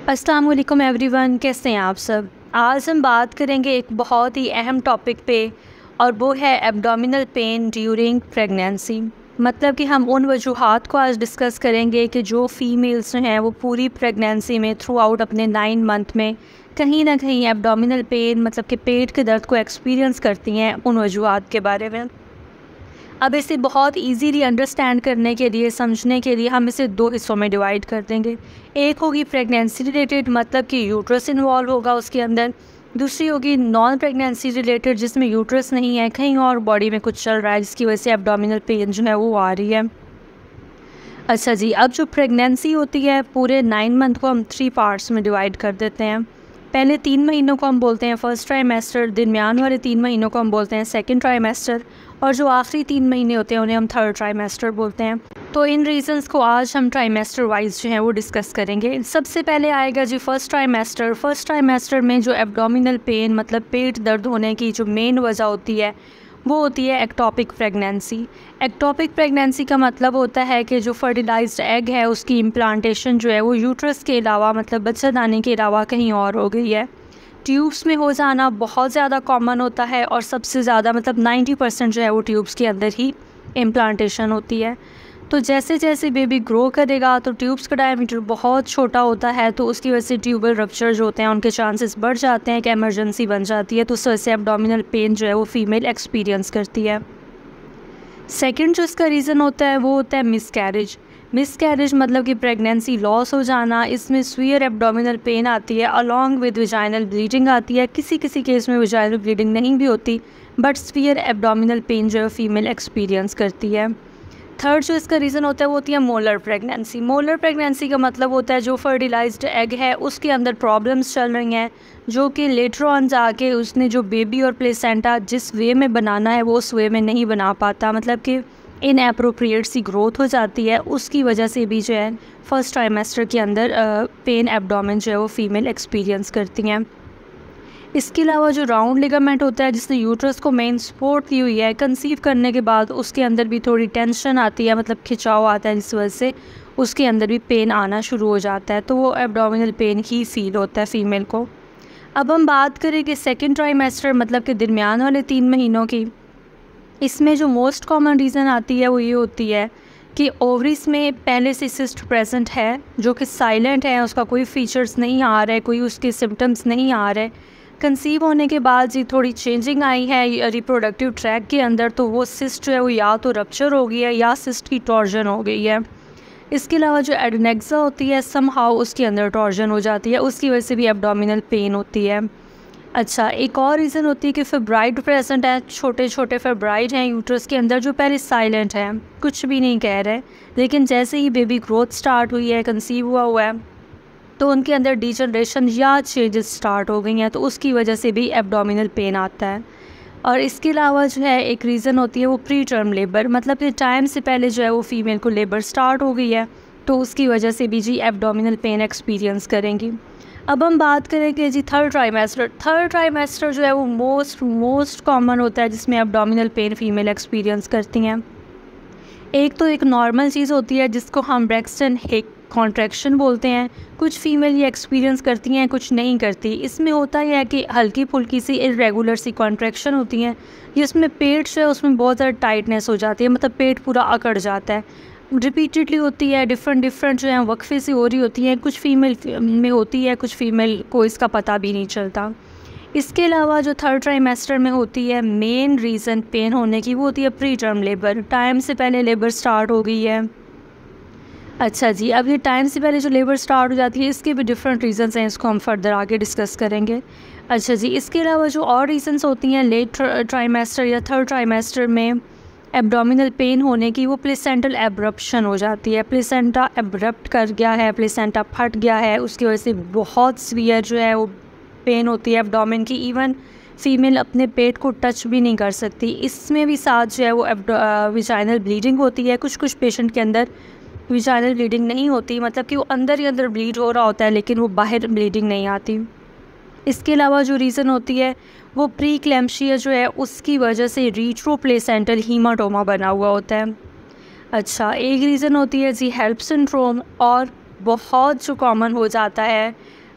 अस्सलाम वालेकुम एवरीवन, कैसे हैं आप सब। आज हम बात करेंगे एक बहुत ही अहम टॉपिक पे, और वो है एब्डोमिनल पेन ड्यूरिंग प्रेगनेंसी। मतलब कि हम उन वजूहात को आज डिस्कस करेंगे कि जो फीमेल्स हैं वो पूरी प्रेगनेंसी में थ्रू आउट अपने 9 मंथ में कहीं ना कहीं एब्डोमिनल पेन मतलब कि पेट के दर्द को एक्सपीरियंस करती हैं, उन वजूहात के बारे में। अब इसे बहुत इजीली अंडरस्टैंड करने के लिए, समझने के लिए हम इसे 2 हिस्सों में डिवाइड कर देंगे। एक होगी प्रेगनेंसी रिलेटेड, मतलब कि यूट्रस इन्वॉल्व होगा उसके अंदर। दूसरी होगी नॉन प्रेगनेंसी रिलेटेड, जिसमें यूट्रस नहीं है, कहीं और बॉडी में कुछ चल रहा है जिसकी वजह से एब्डोमिनल पेन जो है वो आ रही है। अच्छा जी, अब जो प्रेगनेंसी होती है, पूरे 9 मंथ को हम 3 पार्ट्स में डिवाइड कर देते हैं। पहले 3 महीनों को हम बोलते हैं फर्स्ट ट्राइमेस्टर, दरमियान वाले 3 महीनों को हम बोलते हैं सेकंड ट्राइमेस्टर, और जो आखिरी 3 महीने होते हैं उन्हें हम थर्ड ट्राइमेस्टर बोलते हैं। तो इन रीजंस को आज हम ट्राइमेस्टर वाइज जो है वो डिस्कस करेंगे। सबसे पहले आएगा जी फर्स्ट ट्राइमेस्टर। फर्स्ट ट्राइमेस्टर में जो एब्डोमिनल पेन मतलब पेट दर्द होने की जो मेन वजह होती है वो होती है एक्टोपिक प्रेगनेंसी। एक्टोपिक प्रेगनेंसी का मतलब होता है कि जो फर्टिलाइज्ड एग है उसकी इम्प्लांटेशन जो है वो यूट्रस के अलावा मतलब बच्चादानी के अलावा कहीं और हो गई है। ट्यूब्स में हो जाना बहुत ज़्यादा कॉमन होता है, और सबसे ज़्यादा मतलब 90% जो है वो ट्यूब्स के अंदर ही इम्प्लांटेशन होती है। तो जैसे जैसे बेबी ग्रो करेगा तो ट्यूब्स का डायमीटर बहुत छोटा होता है, तो उसकी वजह से ट्यूबल रप्चर जो होते हैं उनके चांसेस बढ़ जाते हैं कि एमरजेंसी बन जाती है। तो उस वजह से एब्डोमिनल पेन जो है वो फीमेल एक्सपीरियंस करती है। सेकंड जो इसका रीज़न होता है वो होता है मिसकैरेज। मिसकैरेज मतलब कि प्रेगनेंसी लॉस हो जाना। इसमें स्वीयर एब्डोमिनल पेन आती है अलॉन्ग विद विजाइनल ब्लीडिंग आती है। किसी किसी केस में विजाइनल ब्लीडिंग नहीं भी होती, बट स्वीयर एब्डोमिनल पेन जो है फीमेल एक्सपीरियंस करती है। थर्ड जो इसका रीज़न होता है वो होती है मोलर प्रेगनेंसी। मोलर प्रेगनेंसी का मतलब होता है जो फर्टिलाइज्ड एग है उसके अंदर प्रॉब्लम्स चल रही हैं, जो कि लेटर ऑन जाके उसने जो बेबी और प्लेसेंटा जिस वे में बनाना है वो उस वे में नहीं बना पाता, मतलब कि इनएप्रोप्रिएट सी ग्रोथ हो जाती है। उसकी वजह से भी जो है फर्स्ट ट्राइमेस्टर के अंदर पेन एब्डोमेन जो है वो फीमेल एक्सपीरियंस करती हैं। इसके अलावा जो राउंड लिगामेंट होता है जिसने यूट्रस को मेन सपोर्ट दी हुई है, कंसीव करने के बाद उसके अंदर भी थोड़ी टेंशन आती है, मतलब खिंचाव आता है, जिस वजह से उसके अंदर भी पेन आना शुरू हो जाता है। तो वो एब्डोमिनल पेन ही फील होता है फीमेल को। अब हम बात करें कि सेकेंड ट्राइमेस्टर मतलब कि दरमियान वाले 3 महीनों की। इसमें जो मोस्ट कॉमन रीज़न आती है वो ये होती है कि ओवरीज में पहले से सिस्ट प्रेजेंट है जो कि साइलेंट है, उसका कोई फीचर्स नहीं आ रहा है, कोई उसके सिम्टम्स नहीं आ रहे। कंसीव होने के बाद जी थोड़ी चेंजिंग आई है रिप्रोडक्टिव ट्रैक के अंदर, तो वो सिस्ट जो है वो या तो रप्चर हो गई है या सिस्ट की टॉर्जन हो गई है। इसके अलावा जो एडनेक्सा होती है समहाउ उसके अंदर टॉर्जन हो जाती है, उसकी वजह से भी एब्डोमिनल पेन होती है। अच्छा, एक और रीज़न होती है कि फेब्राइड प्रेजेंट है, छोटे छोटे फेब्राइड हैं यूट्रस के अंदर जो पहले साइलेंट हैं, कुछ भी नहीं कह रहे, लेकिन जैसे ही बेबी ग्रोथ स्टार्ट हुई है, कंसीव हुआ है, तो उनके अंदर डिजनरेशन या चेंजेस स्टार्ट हो गई हैं, तो उसकी वजह से भी एब्डोमिनल पेन आता है। और इसके अलावा जो है एक रीज़न होती है वो प्री टर्म लेबर, मतलब कि टाइम से पहले जो है वो फीमेल को लेबर स्टार्ट हो गई है, तो उसकी वजह से भी जी एब्डोमिनल पेन एक्सपीरियंस करेंगी। अब हम बात करेंगे जी थर्ड ट्राइमेस्टर। थर्ड ट्राइमेस्टर जो है वो मोस्ट कॉमन होता है जिसमें एब्डोमिनल पेन फीमेल एक्सपीरियंस करती हैं। एक तो एक नॉर्मल चीज़ होती है जिसको हम ब्रैक्सटन हिक कॉन्ट्रैक्शन बोलते हैं। कुछ फीमेल ये एक्सपीरियंस करती हैं, कुछ नहीं करती। इसमें होता ही है कि हल्की फुल्की सी इरेगुलर सी कॉन्ट्रैक्शन होती हैं जिसमें पेट जो है उसमें बहुत ज़्यादा टाइटनेस हो जाती है, मतलब पेट पूरा अकड़ जाता है। रिपीटेडली होती है, डिफरेंट जो है वक्फे से हो रही होती हैं। कुछ फीमेल में होती है, कुछ फीमेल को इसका पता भी नहीं चलता। इसके अलावा जो थर्ड ट्राइमेस्टर में होती है मेन रीज़न पेन होने की वो होती है प्री टर्म लेबर, टाइम से पहले लेबर स्टार्ट हो गई है। अच्छा जी, अब ये टाइम से पहले जो लेबर स्टार्ट हो जाती है इसके भी डिफरेंट रीज़न्स हैं, इसको हम फर्दर आगे डिस्कस करेंगे। अच्छा जी, इसके अलावा जो और रीज़न्स होती हैं लेट ट्राइमेस्टर या थर्ड ट्राइमेस्टर में एब्डोमिनल पेन होने की, वो प्लेसेंटल एब्रप्शन हो जाती है। प्लेसेंटा एब्रप्ट कर गया है, प्लेसेंटा फट गया है, उसकी वजह से बहुत सीवियर जो है वो पेन होती है एब्डोमेन की। इवन फीमेल अपने पेट को टच भी नहीं कर सकती। इसमें भी साथ जो है वो विजाइनल ब्लीडिंग होती है। कुछ कुछ पेशेंट के अंदर विजाइनल ब्लीडिंग नहीं होती, मतलब कि वो अंदर ही अंदर ब्लीड हो रहा होता है लेकिन वो बाहर ब्लीडिंग नहीं आती। इसके अलावा जो रीज़न होती है वो प्री क्लैम्पशिया जो है उसकी वजह से रीट्रोप्लेसेंटल हीमाटोमा बना हुआ होता है। अच्छा, एक रीज़न होती है जी हेल्प सिंड्रोम, और बहुत जो कॉमन हो जाता है